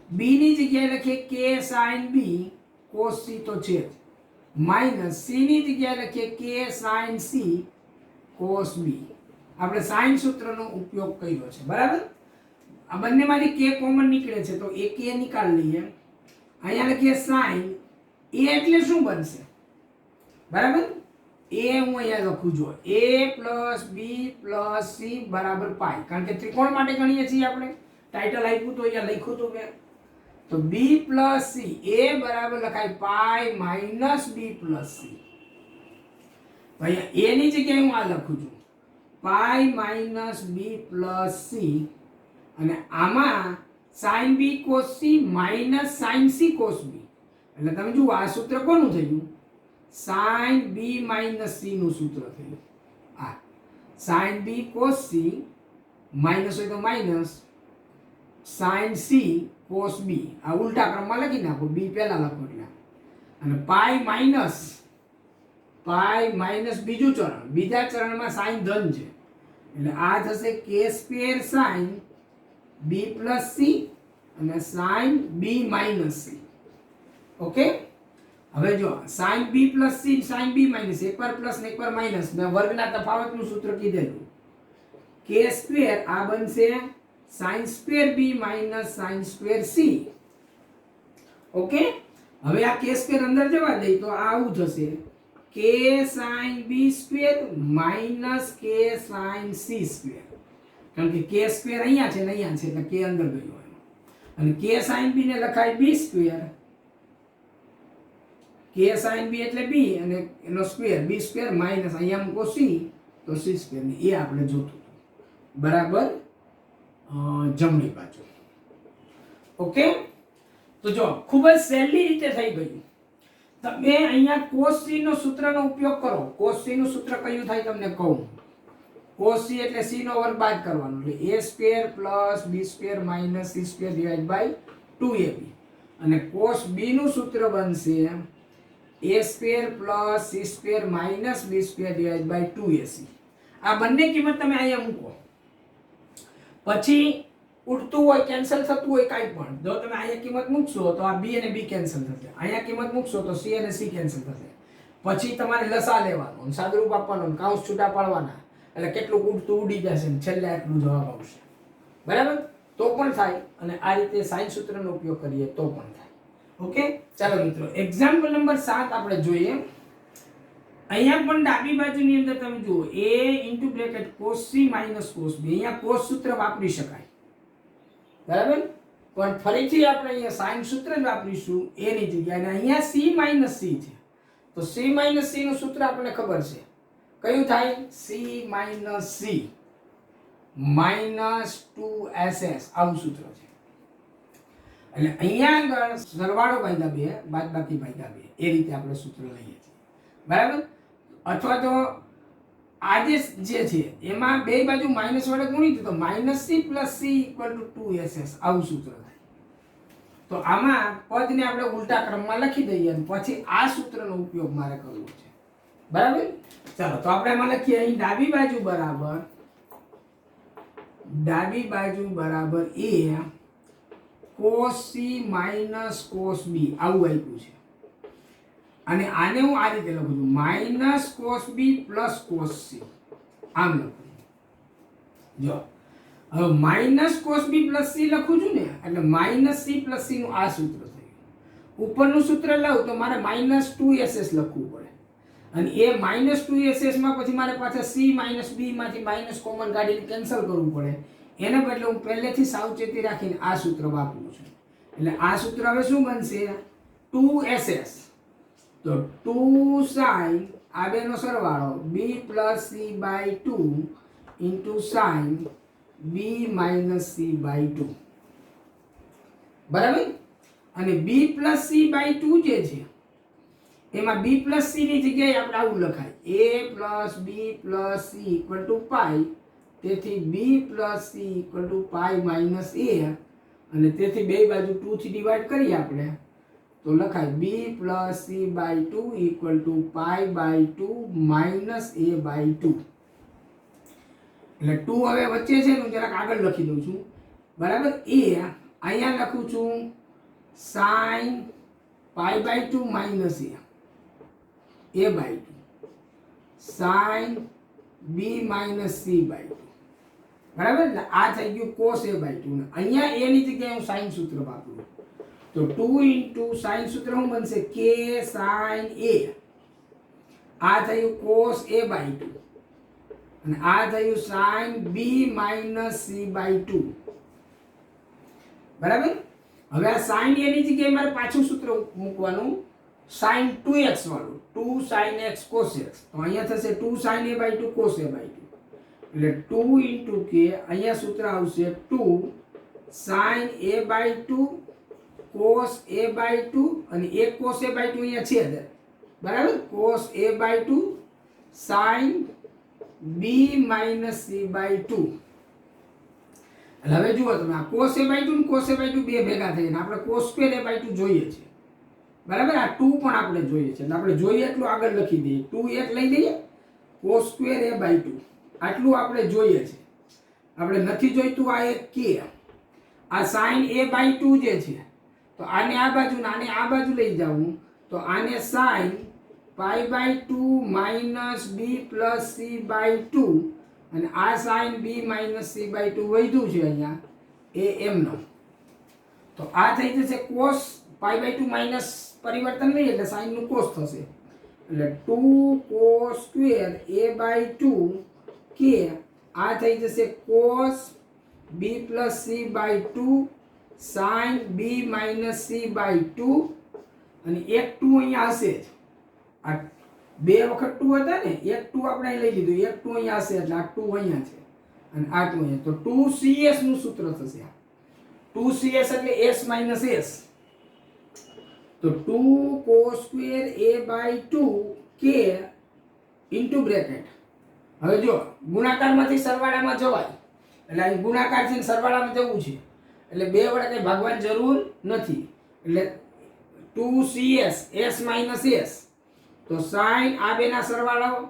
બી ની જગ્યાએ લખીએ કે સાઈન બી કોસ સી તો છે, માઇનસ સી ની જગ્યાએ લખીએ કે સાઈન સી કોસ બી. આપણે સાઈન સૂત્રનો ઉપયોગ કર્યો છે. બરાબર, આ બંનેમાંથી કે કોમન નીકળે છે તો એ કે નિકાલ લઈએ. અહીંયા લખીએ સાઈન એ એટલે શું બનશે? બરાબર, એ હું અહીંયા લખું છું a plus B plus C બરાબર પાઈ, કારણ કે ત્રિકોણ માટે ગણીએ છીએ આપણે. ટાઇટલ આપ્યું તો અહીંયા લખ્યું હતું મેં. તો બી પ્લસ સી એ બરાબર લખાય pi minus B plus C. અહીંયા એ ની જગ્યાએ હું આ લખું છું pi minus B plus C, અને આમાં sine B cos C minus sine C cos B. એટલે તમે જુઓ આ સૂત્ર કોનું થયું? સાઇન બી માઇનસ સી નું સૂત્ર થયું. આ sine B cos C minus હોય તો minus sine C cos B. આ ઉલટા ક્રમમાં લખી નાખો, બી પહેલા લખો એટલે. અને પાઈ માઇનસ બીજું ચરણ, બીજા ચરણમાં સાઇન ધન છે એટલે આ થશે કે square sine B plus C અને sine B minus C. Okay, હવે જો sine B plus C sine B minus, એકવાર પ્લસ ને એકવાર માઇનસ, મેં વર્ગના તફાવતનું સૂત્ર કીધેલું કે સ્ક્વેર, આ બનશે sine square B minus sine square C. Okay, હવે આ કે સ્ક્વેર અંદર જવા દઈ તો આવું થશે કે સાઇન બી સ્ક્વેર માઇનસ કે સાઇન સી સ્ક્વેર, કારણ કે કે સ્ક્વેર અહીંયા છે ને અહીંયા છે એટલે કે અંદર ગયો એનો. અને કે સાઇન બી ને લખાય બી સ્ક્વેર, કે સાઇન બી એટલે બી અને એનો સ્ક્વેર બી સ્ક્વેર માઇનસ અહીંયા મૂકો સી તો સી સ્ક્વેર ને એ આપણે જોતું હતું. બરાબર, જમણી બાજુ. ઓકે, તો જો ખૂબ જ સહેલી રીતે થઈ ગયું. તમે અહીંયા cos c નો સૂત્રનો ઉપયોગ કરો. cos c નું સૂત્ર કયું થાય તમને કહું. cos c એટલે c નો વર્ગ બાદ કરવાનો એટલે a square plus b square minus c square divide by 2ab. અને cos b નું સૂત્ર બનશે a square plus c square minus b square divide by 2ac. આ બંને કિંમત તમે અહીંયા મૂકો, પછી ઉડતું હોય કેન્સલ થતું હોય કાંઈ પણ, જો તમે અહીંયા કિંમત મૂકશો તો આ b અને b કેન્સલ થશે, અહીંયા કિંમત મૂકશો તો c અને c કેન્સલ થશે. પછી તમારે લસા લેવાનો, સાદુરૂપ આપવાનું, કાઉન્સ છૂટા પાડવાના, એટલે કેટલું ઉડતું ઉડી જશે ને છેલ્લે આટલું જવાબ આવશે. બરાબર, તો પણ થાય અને આ રીતે સાઇન સૂત્રનો ઉપયોગ કરીએ તો પણ થાય. ઓકે, ચાલો મિત્રો એક્ઝામ્પલ નંબર 7 આપણે જોઈએ. અહીંયા પણ ડાબી બાજુની અંદર તમે જુઓ a into bracket cos c minus cos b. અહીંયા cos સૂત્ર વાપરી શકાય, બરાબર, પણ ફરીથી આપણે અહીંયા સાઇન સૂત્ર જ વાપરીશું a ની જગ્યાએ. અને અહીંયા c માઇનસ c છે તો c માઇનસ c નું સૂત્ર આપણને ખબર છે કયું થાય? c minus c minus 2ss, આવું સૂત્ર છે. એટલે અહીંયા આગળ સરવાળો ભાગ્યા 2 બાદબાકી ભાગ્યા 2 એ રીતે આપણે સૂત્ર લઈએ છીએ. બરાબર, અથવા તો આજે જે છે એમાં બે બાજુ માઇનસ વડે ગુણી દો તો minus c plus c equal two 2ss, આવું સૂત્ર થાય. તો આમાં પદને આપણે ઉલટા ક્રમમાં લખી દઈએ અને પછી આ સૂત્રનો ઉપયોગ મારે કરવો છે. બરાબર, ચાલો તો આપણે એમાં લખીએ અહીં ડાબી બાજુ બરાબર a cos c minus cos b, આવું આપ્યું છે. અને આને હું આ રીતે લખું છું minus cos b plus cos c, આમ લખું. જો હવે minus cos b plus c લખું છું ને એટલે માઇનસ c પ્લસ c નું આ સૂત્ર થયું. ઉપરનું સૂત્ર લઉં તો મારે માઇનસ 2ss લખવું પડે અને એ માઇનસ 2ss માં પછી મારે પાછા c માઇનસ b માંથી માઇનસ કોમન કાઢીને કેન્સલ કરવું પડે. એના બદલે હું પહેલેથી સાવચેતી રાખીને આ સૂત્ર વાપરું છું. એટલે આ સૂત્ર હવે શું બનશે? 2ss, તો 2 sin આ બેનો સરવાળો b plus c by 2 into sin b minus c by 2. બરાબર, અને b પ્લસ c બાય 2 જે છે એમાં b પ્લસ c ની જગ્યાએ આપણે આવું લખાય a plus b plus c equal to pi. તેથી b plus c equal to pi minus a, અને તેથી બે બાજુ 2 થી ડિવાઈડ કરીએ આપણે तो लखाय b plus c by 2 equal to pi by 2 minus a by 2 એટલે 2 હવે વચ્ચે છે હું જરાક આગળ લખી દઉં છું બરાબર એ અહીંયા લખું છું sin pi by 2 minus a by 2 sin b minus c by 2 બરાબર એટલે આ થઈ ગયું cos a બાય 2 ને અહીંયા a ની જગ્યાએ હું sin સૂત્ર વાપરું तो 2 into sin सूत्र શું બનશે k sin a આ થયું cos a by 2 અને આ થયું sin b minus c by 2 બરાબર હવે આ sin a ની જગ્યાએ મારે પાછું સૂત્ર મૂકવાનું sin 2x વાળું 2 sin x cos x તો અહીંયા થશે 2 sin a by 2 cos a by 2 એટલે 2 into k અહીંયા સૂત્ર આવશે 2 sin a by 2 cos a by 2 અને એક cos a by 2 અહીંયા છે બરાબર cos a by 2 sin b minus c by 2 એટલે હવે જુઓ તમે આ cos a by 2 અને cos a by 2 બે ભેગા થઈને આપણે cos square a by 2 જોઈએ છે બરાબર આ 2 પણ આપણે જોઈએ છે એટલે આપણે જોઈએ એટલું આગળ લખી દઈએ 2 એક લઈ લઈએ cos square a by 2 આટલું આપણે જોઈએ છે આપણે નથી જોઈતું આ એક k આ sin a by 2 જે છે तो आने आ बाजू ले जाऊं तो आने sin pi by 2 minus b plus c by 2 અને આ sin b minus c by 2 વધ્યું છે અહીંયા એ m નો તો આ થઈ જશે cos પાઈ બાય 2 માઈનસ પરિવર્તન નહીં એટલે sin નું cos થશે એટલે 2 cos સ્ક્વેર a બાય 2 કે આ થઈ જશે cos b plus c by 2 sin b minus c by 2 અને એક 2 અહીંયા હશે જ આ બે વખત 2 હતા ને એક 2 આપણે લઈ લીધું એક 2 અહીંયા હશે એટલે આ 2 અહીંયા છે અને આ 2 અહીંયા તો 2cs નું સૂત્ર થશે 2cs એટલે s minus s તો 2 cos square a by 2 k into bracket હવે જો ગુણાકારમાંથી સરવાળામાં જવાય એટલે અહીં ગુણાકારથી સરવાળામાં જવું છે એટલે બે વડે કઈ ભાગવાની જરૂર નથી એટલે 2cs s minus s તો sin આ બેના સરવાળો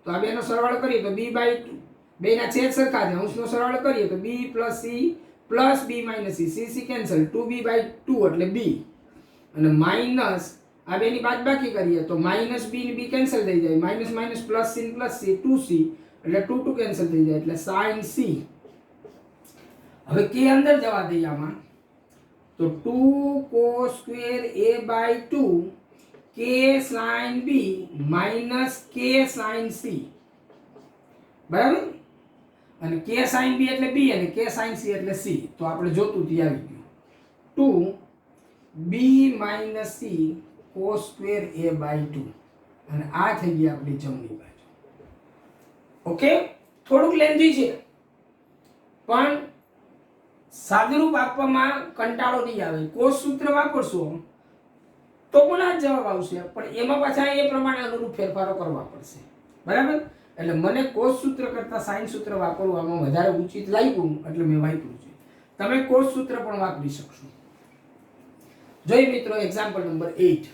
તો આ બેનો સરવાળો કરીએ તો b by 2 બેના છેદ સરખા છે અંશનો સરવાળો કરીએ તો b plus c plus b minus c c cancel 2b by 2 એટલે b અને માઈનસ આ બેની બાદબાકી કરીએ તો માઈનસ b ને b કેન્સલ થઈ જાય minus minus plus c 2c એટલે 2 2 કેન્સલ થઈ જાય એટલે sin c હવે k અંદર જવા દઈએ આમાં તો 2 cos square a by 2 k sin b minus k sin c બરાબર અને k sin b એટલે b અને k sin c એટલે c તો આપણે જોતું તી આવી ગયું 2 b minus c cos square a by 2 અને આ થઈ ગઈ આપણી જમણી બાજુ ઓકે થોડુંક લેન્ધી છે પણ સાદુરૂપ આપવામાં કંટાળો નહીં આવે કોસ સૂત્ર વાપરશો તો પણ આ જવાબ આવશે પણ એમાં પાછા એ પ્રમાણે અનુરૂપ ફેરફારો કરવા પડશે બરાબર એટલે મને કોસ સૂત્ર કરતા સાઇન સૂત્ર વાપરવામાં વધારે ઉચિત લાગ્યું એટલે મેં વાપર્યું છે તમે કોસ સૂત્ર પણ વાપરી શકશો જોઈ મિત્રો એક્ઝામ્પલ નંબર 8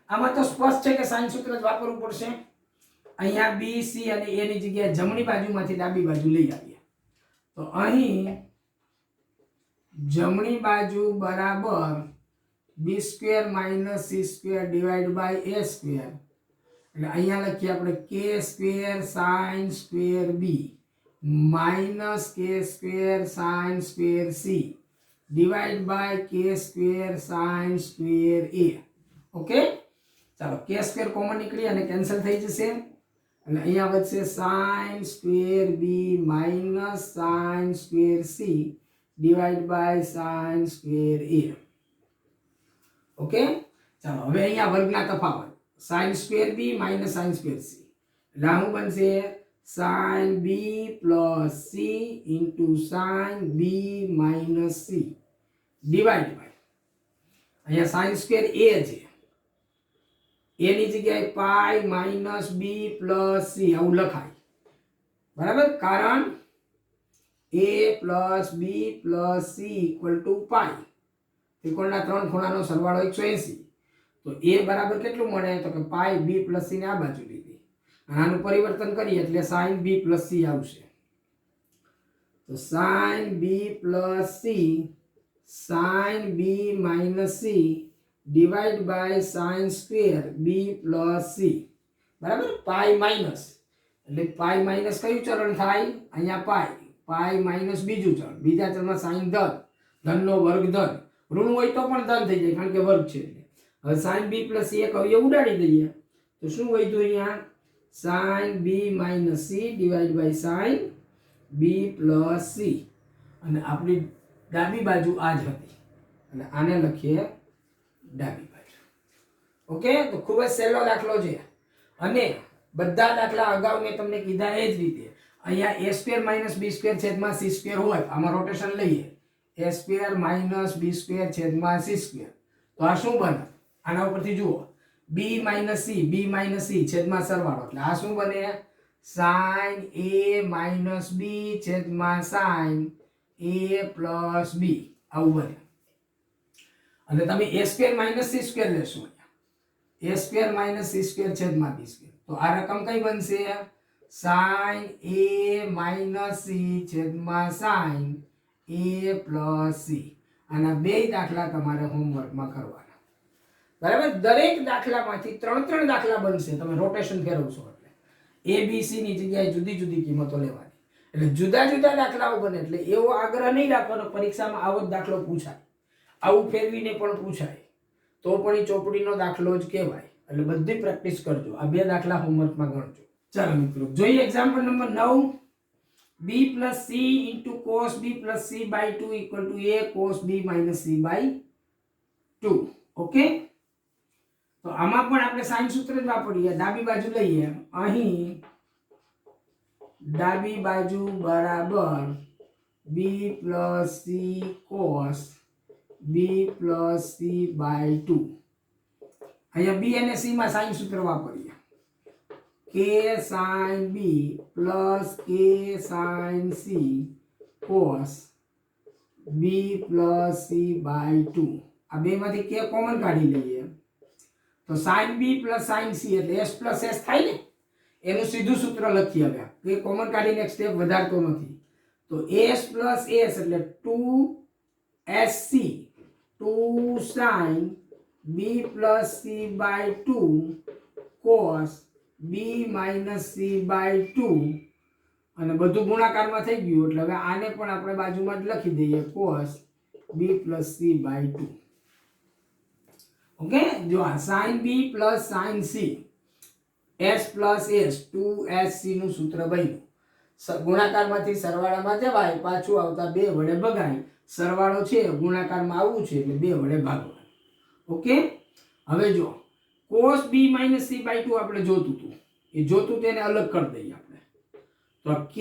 આમાં તો સ્પષ્ટ છે કે સાઇન સૂત્ર જ વાપરવું પડશે અહીંયા b c અને a ની જગ્યાએ જમણી બાજુમાંથી ડાબી બાજુ લઈ આવીએ તો અહીં जमणी बाजू बराबर b square minus c square divide by a square એટલે અહીંયા લખીએ આપણે k square sin square b minus k square sin square c divide by k square sin square a okay ચાલો k સ્ક્વેર કોમન નીકળી અને cancel થઈ જશે અને અહીંયા વધશે sin square b minus sin square c divide by sin square a okay चलो હવે અહીંયા વર્ગના તફાવત sin square b minus sin square c એટલે શું બનશે sin b plus c into sin b minus c divide by અહીંયા sin square a છે a ની જગ્યાએ પાઈ માઈનસ b plus c આવું લખાય બરાબર કારણ a plus b plus c equal to પાઈ ત્રિકોણના ત્રણ ખૂણાનો સરવાળો 180 તો a બરાબર કેટલું મળે તો કે પાઈ b પ્લસ c ને આ બાજુ લીધી અને આનું પરિવર્તન કરીએ એટલે sin b પ્લસ c આવશે. તો sin b plus c sin b minus c divide by sin square b plus c બરાબર. પાઈ માઇનસ એટલે પાઈ માઇનસ કયું ચરણ થાય અહીંયા પાઈ માઇનસ બીજું ચરણ, બીજા ચરણમાં sin ધનનો વર્ગ ધન, ઋણ હોય તો પણ ધન થઈ જાય કારણ કે વર્ગ છે. હવે sin b પ્લસ c એક અવયવ ઉડાડી દઈએ તો શું વધ્યું અહીંયા sin b minus c divide by sin b plus c અને આપણી ડાબી બાજુ આ જ હતી અને આને લખીએ ડાબી બાજુ. ઓકે, તો ખૂબ જ સહેલો દાખલો છે અને બધા દાખલા અગાઉ મેં તમને કીધા એ જ રીતે અહીંયા a square minus b square છેદમાં c સ્ક્વેર હોય, આમાં રોટેશન લઈએ a square minus b square છેદમાં c સ્ક્વેર, તો આ શું બને આના ઉપરથી જુઓ b માઇનસ c છેદમાં સરવાળો એટલે આ શું બને sin a માઇનસ b છેદમાં sin a પ્લસ b આવું બને. અને તમે a square minus c square લેશો અહીંયા a square minus c square છેદમાં b સ્ક્વેર, તો આ રકમ કઈ બનશે sin a માઇનસ c છેદમાં sin a પ્લસ c. આના બે દાખલા તમારે હોમવર્કમાં કરવાના બરાબર. દરેક દાખલામાંથી ત્રણ દાખલા બનશે, તમે રોટેશન ફેરવશો એટલે a b c ની જગ્યાએ જુદી જુદી કિંમતો લેવાની એટલે જુદા જુદા દાખલાઓ બને. એટલે એવો આગ્રહ નહીં રાખવાનો પરીક્ષામાં આવો જ દાખલો પૂછાય, આવું ફેરવીને પણ પૂછાય તો પણ એ ચોપડીનો દાખલો જ કહેવાય. એટલે બધી પ્રેક્ટિસ કરજો, આ બે દાખલા હોમવર્કમાં ગણજો. ચાલો મિત્રો જોઈએ example number 9. b plus c into cos b plus c by 2 equal to a cos b minus c by 2. Okay, તો આમાં પણ આપણે સાઇન સૂત્ર જ વાપરીએ. ડાબી બાજુ લઈએ, અહીં ડાબી બાજુ બરાબર b plus c cos b plus c by 2. અહીંયા b અને c માં સાઇન સૂત્ર વાપરીએ k sin b plus k sin c cos b plus c by 2. આ બેમાંથી k કોમન કાઢી લઈએ તો sin b plus sin c એટલે s plus s થાય ને, એનું સીધું સૂત્ર લખીએ. હવે કે કોમન કાઢીને એક સ્ટેપ વધારતો નથી તો s plus s એટલે 2sc 2 sin b plus c by 2 cos b minus c by 2 અને બધું ગુણાકારમાં થઈ ગયું એટલે હવે આને પણ આપણે બાજુમાં જ લખી દઈએ cos b plus c by 2. Okay, જો આ sin b plus sin c s plus s 2sc નું સૂત્ર બન્યું. ગુણાકારમાંથી સરવાળામાં જવાય, પાછું આવતા 2 વડે ભગાય. સરવાળો છે ગુણાકારમાં આવવું છે એટલે 2 વડે ભાગવાનું. ઓકે, હવે જો cos b minus c by 2 આપણે જોતું હતું, એ જોતું તેને અલગ કરી દઈએ આપણે. તો k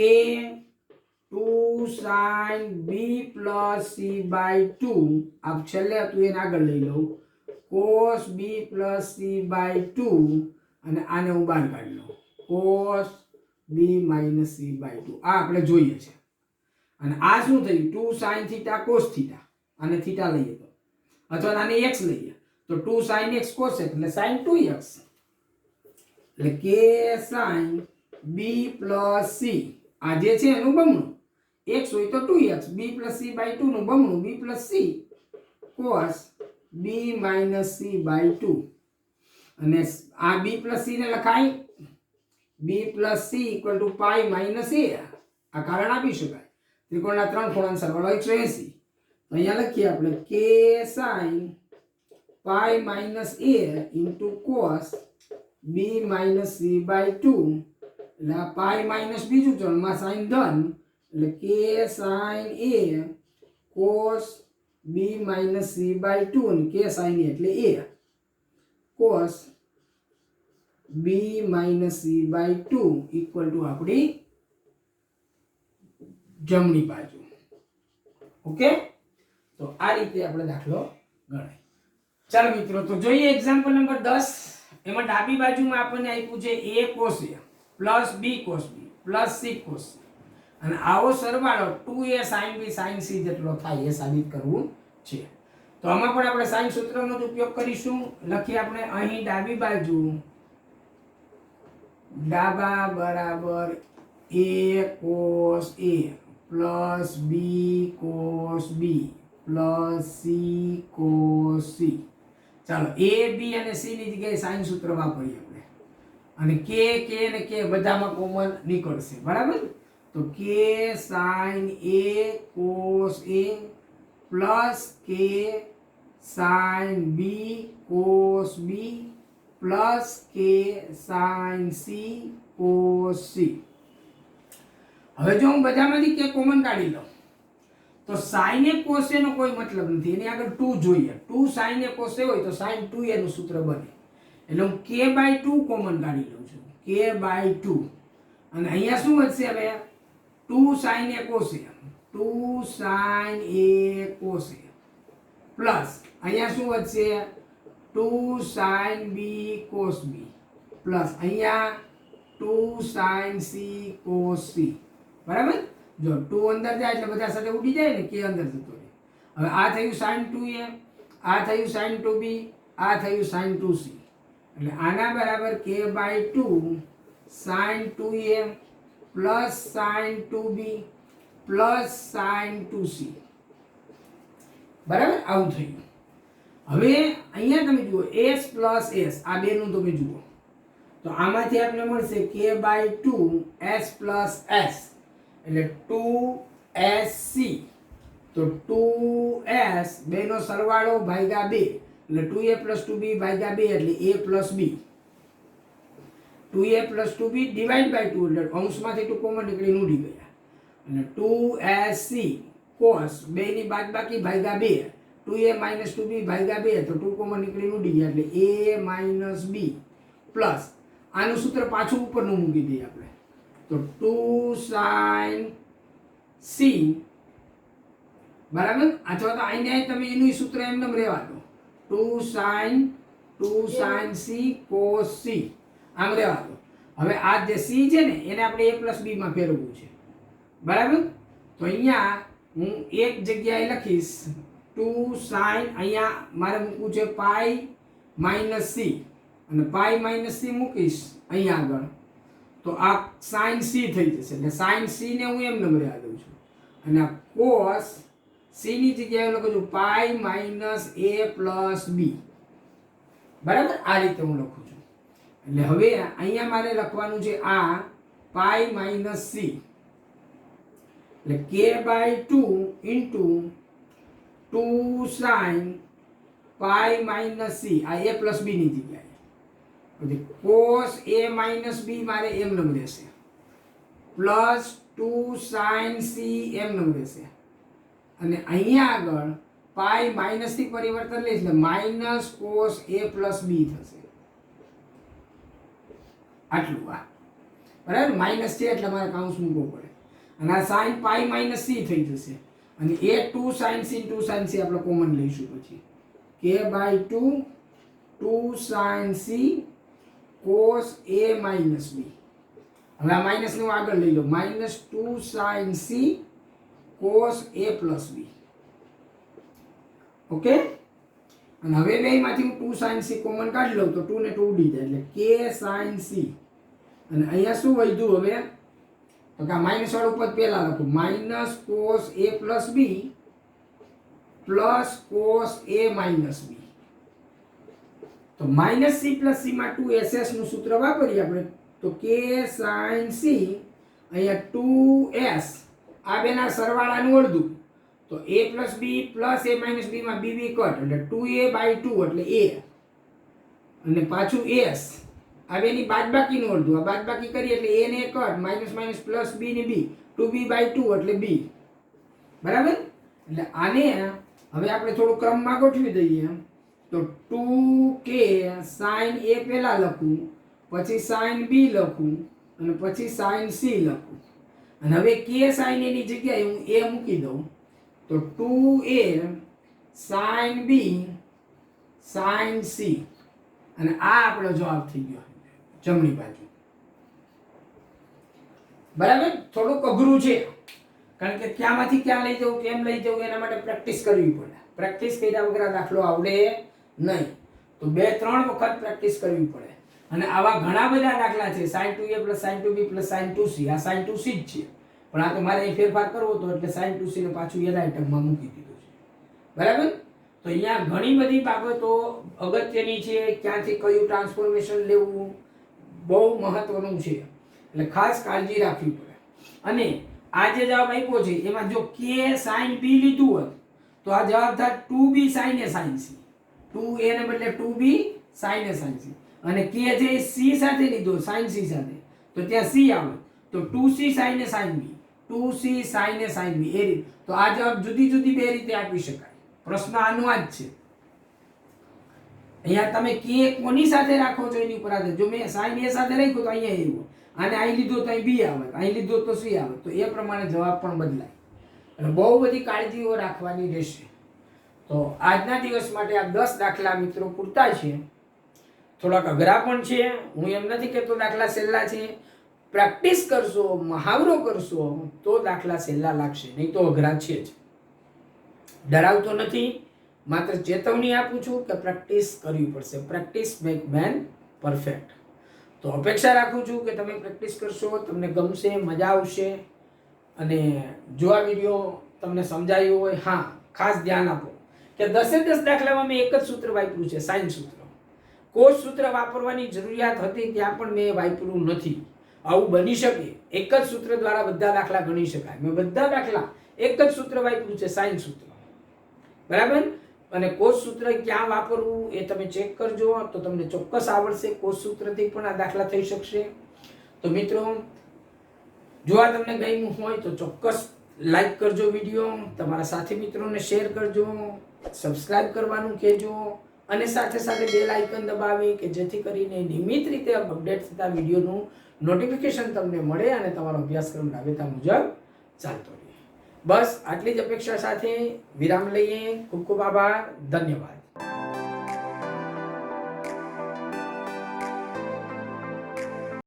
2 sin b plus c by 2 આપ છેલ્લે હતું એને આગળ લઈ લઉં cos b plus c by 2 અને આને હું બહાર કાઢી લઉં cos b minus c by 2. આ આપણે જોઈએ છે અને આ શું થયું 2 sin theta cos theta, આને theta લઈએ તો અથવા આને x લઈએ તો 2 sin x cos x એટલે sin 2x એટલે k sin b plus c આ જે છે એનું બમણું, x હોય તો 2x, b plus c by 2 નું બમણું b plus c cos b minus c by 2 અને આ b plus c ને લખાય b plus c equal to pi minus a. આ કારણ આપી શકાય. ત્રિકોણના ત્રણ ખૂણાનો સરવાળો 180. તો અહીંયા લખીએ આપણે k sin pi minus a into cos b minus c by 2 એટલે આ pi minus બીજું ચલમાં sin ધન એટલે k sin a cos b minus c by 2 અને k sin a એટલે a cos b minus c by 2 equal to આપણી જમણી બાજુ. ઓકે, તો આ રીતે આપણે દાખલો ગણાય. ચાલો મિત્રો, તો જોઈએ એક્ઝામ્પલ નંબર 10. એમાં ડાબી બાજુમાં આપણને આપ્યું છે a cos a plus b cos b plus c cos c અને આવો સરવાળો 2a sin b sin c જેટલો થાય એ સાબિત કરવું છે. તો આમાં પણ આપણે સાઈન સૂત્રનો જ ઉપયોગ કરીશું. લખીએ આપણે અહીં ડાબી બાજુ ડાબા બરાબર a cos a plus b cos b plus c cos c. ચાલો a b અને c ની જગ્યાએ સાઈન સૂત્ર વાપરીએ આપણે, અને k અને k બધામાં કોમન નીકળશે. બરાબર, તો k sin a cos a plus k sin b cos b plus k sin c cos c. હવે જો હું બધામાંથી k કોમન કાઢી લઉં તો sin a cos a નો કોઈ મતલબ નથી, એની આગળ 2 જોઈએ. 2 sin a cos a હોય તો sin 2a નું સૂત્ર બને. એટલે હું k/2 કોમન કાઢી લઉં છું, k/2. અને અહીંયા શું વધશે હવે? 2 sin a cos a, 2 sin a cos a plus અહીંયા શું વધશે? 2 sin b cos b plus અહીંયા 2 sin c cos c. બરાબર, જો 2 અંદર જાય એટલે બધા સાથે ઉડી જાય ને, કે અંદર જતો રહે. હવે આ થયું sin 2a, આ થયું sin 2b, આ થયું sin 2c. એટલે આના બરાબર k/2 sin 2a plus sin 2b plus sin 2c. બરાબર, આવું થયું. હવે અહીંયા તમે જુઓ s પ્લસ s, આ બેનું તમે જુઓ તો આમાંથી આપણે મળશે k/2 s પ્લસ s, એટલે 2sc. તો 2s બેનો સરવાળો ભાગ્યા 2, એટલે 2a પ્લસ 2b ભાગ્યા 2, એટલે a plus b. 2a plus 2b divide by 2, એટલે અંશમાંથી 2 કોમન નીકળીને ઉડી ગયા. અને 2sc cos બેની બાદબાકી ભાગ્યા 2, 2a માઇનસ 2b ભાગ્યા 2, તો 2 કોમન નીકળીને ઉડી ગયા, એટલે a માઇનસ b પ્લસ આનું સૂત્ર પાછું ઉપરનું મૂકી દઈએ આપણે, તો 2 sin c. બરાબર, અથવા તો અહીંયા તમે એનું સૂત્ર એમને રહેવા દો, 2 sin c cos c આમ રહેવા દો. હવે આ જે c છે ને એને આપણે a પ્લસ b માં ફેરવવું છે. બરાબર, તો અહીંયા હું એક જગ્યાએ લખીશ 2 sin, અહીંયા મારે મૂકવું છે પાઈ માઇનસ c, અને પાઈ માઇનસ c મૂકીશ અહીંયા આગળ તો આ sin c થઈ જશે. એટલે sin c ને હું એમ નંબરે આ દઉં છું, અને આ cos c ની જગ્યાએ લખું છું pi minus a plus b. બરાબર, આ રીતે હું લખું છું. એટલે હવે અહીંયા મારે લખવાનું છે આ પાઈ માઇનસ c, એટલે k/2 into 2 sin pi minus c, આ a પ્લસ b ની જગ્યાએ. પછી cos a માઇનસ b મારે એમ નમ રહેશે, પ્લસ 2 sin c એમ નમ રહેશે. અને અહીંયા આગળ પાઈ માઇનસ થી પરિવર્તન લઈશ એટલે minus cos a plus b થશે. આટલું આ બરાબર, માઇનસ છે એટલે મારે કાઉન્સ મૂકવો પડે. અને આ sin પાઈ માઇનસ c થઈ જશે, અને એ 2 sin c 2 sin c આપણે કોમન લઈશું. પછી k/2 2 sin c cos a minus b. હવે આ માઇનસ ને હું આગળ લઈ લો, minus 2 sin c cos a plus b. Okay, અને હવે બેમાંથી હું 2 sin c કોમન કાઢી લઉં તો 2 ને 2 ઉડી જાય, એટલે k sin c. અને અહીંયા શું વધ્યું હવે? તો કે આ માઇનસ વાળું પદ પહેલા લખું, minus cos a plus b plus cos a minus b. તો માઇનસ c પ્લસ c માં 2ss નું સૂત્ર વાપરીએ આપણે, તો k sin c અહીંયા 2s, આ બેના સરવાળાનું અડધું, તો a plus b plus a minus b માં bb કટ, એટલે 2a/2 એટલે a, અને પાછું s, આ બેની બાદબાકીનું અડધું, આ બાદબાકી કરીએ એટલે a ને cut, minus minus plus b ને b, 2b/2 એટલે b. બરાબર, એટલે આને હવે આપણે થોડું ક્રમમાં ગોઠવી દઈએ. તો 2k sin a પહેલા લખું, પછી sin b લખું, અને પછી sin c લખું. અને હવે k sin a ની જગ્યાએ હું a મૂકી દઉં, તો 2a sin b sin c. અને આ આપણો જવાબ થઈ ગયો જમણી બાજુ. બરાબર, થોડુંક અઘરું છે, કારણ કે ક્યાંમાંથી ક્યાં લઈ જવું, કેમ લઈ જવું, એના માટે પ્રેક્ટિસ કરવી પડે. પ્રેક્ટિસ કર્યા વગર આ દાખલો આવડે નહીં. તો 2-3 વખત પ્રેક્ટિસ કરવી પડે. અને આવા ઘણા બધા દાખલા છે, sin 2a + sin 2b + sin 2c. આ sin 2c જ છે, પણ આ તો મારે અહીં ફેરફાર કરવો હતો એટલે sin 2c ને પાછું એના આઈટમમાં મૂકી દીધું છે. બરાબર. તો અહીંયા ઘણી બધી બાબતો અગત્યની છે. ક્યાંથી કયું ટ્રાન્સફોર્મેશન લેવું બહુ મહત્વનું છે, એટલે ખાસ કાળજી રાખવી પડે. અને આ જે જવાબ આપ્યો છે એમાં જો k sin b લીધું હોત તો આ જવાબ થાય 2b sin a sin c. 2a ને બદલે 2b sin a sin c. અને k જે c સાથે લીધો sin c સાથે તો ત્યાં c આવે તો 2c sin a sin b, 2c sin a sin b. એ રીતે તો આ જવાબ જુદી જુદી બે રીતે આપી શકાય. પ્રશ્ન આનો જ છે. અહીંયા તમે k કોની સાથે રાખો છો એની ઉપર આધાર. જો મેં sin a સાથે રાખ્યો તો અહીંયા એવું, આને અહીં લીધો તો અહીં b આવે, અહીં લીધો તો c આવે, તો એ પ્રમાણે જવાબ પણ બદલાય. એટલે બહુ બધી કાળજીઓ રાખવાની રહેશે. તો આજના દિવસ માટે આ 10 દાખલા મિત્રો પૂરતા છે. થોડાક અઘરા પણ છે, હું એમ નથી કહેતો દાખલા સહેલા છે. પ્રેક્ટિસ કરશો, મહાવરો કરશો તો દાખલા સહેલા લાગશે, નહીં તો અઘરા છે જ. ડરાવતો નથી, માત્ર ચેતવણી આપું છું કે પ્રેક્ટિસ કરવી પડશે. Practice make main perfect. તો અપેક્ષા રાખું છું કે તમે પ્રેક્ટિસ કરશો, તમને ગમશે, મજા આવશે. અને જો આ વિડીયો તમને સમજાયો હોય, હા ખાસ ધ્યાન આપો કે 10 દાખલામાં મેં એક જ સૂત્ર વાપર્યું છે, સાઇન સૂત્ર. કોસ સૂત્ર વાપરવાની જરૂરિયાત હતી ત્યાં પણ મેં વાપર્યું નથી. આવું બની શકે, એક જ સૂત્ર દ્વારા બધા દાખલા ગણી શકાય. મેં બધા દાખલા એક જ સૂત્ર વાપર્યું છે, સાઇન સૂત્ર. બરાબર. અને કોસ સૂત્ર ક્યાં વાપરવું એ તમે ચેક કરજો તો તમને ચોક્કસ આવડશે. કોસ સૂત્રથી પણ આ દાખલા થઈ શકશે. તો મિત્રો, જો આ તમને ગમ્યું હોય તો ચોક્કસ લાઈક કરજો વિડીયો, તમારા સાથી મિત્રોને શેર કરજો, સબસ્ક્રાઇબ કરવાનું કહેજો, અને સાથે સાથે બેલ આઇકન દબાવી કે જેથી કરીને નિયમિત રીતે અપડેટ થતા વિડીયોનું નોટિફિકેશન તમને મળે અને તમારો અભ્યાસક્રમ રાબેતા મુજબ ચાલતો રહે. બસ આટલી જ અપેક્ષા સાથે વિરામ લઈએ. ખૂબ ખૂબ આભાર. ધન્યવાદ.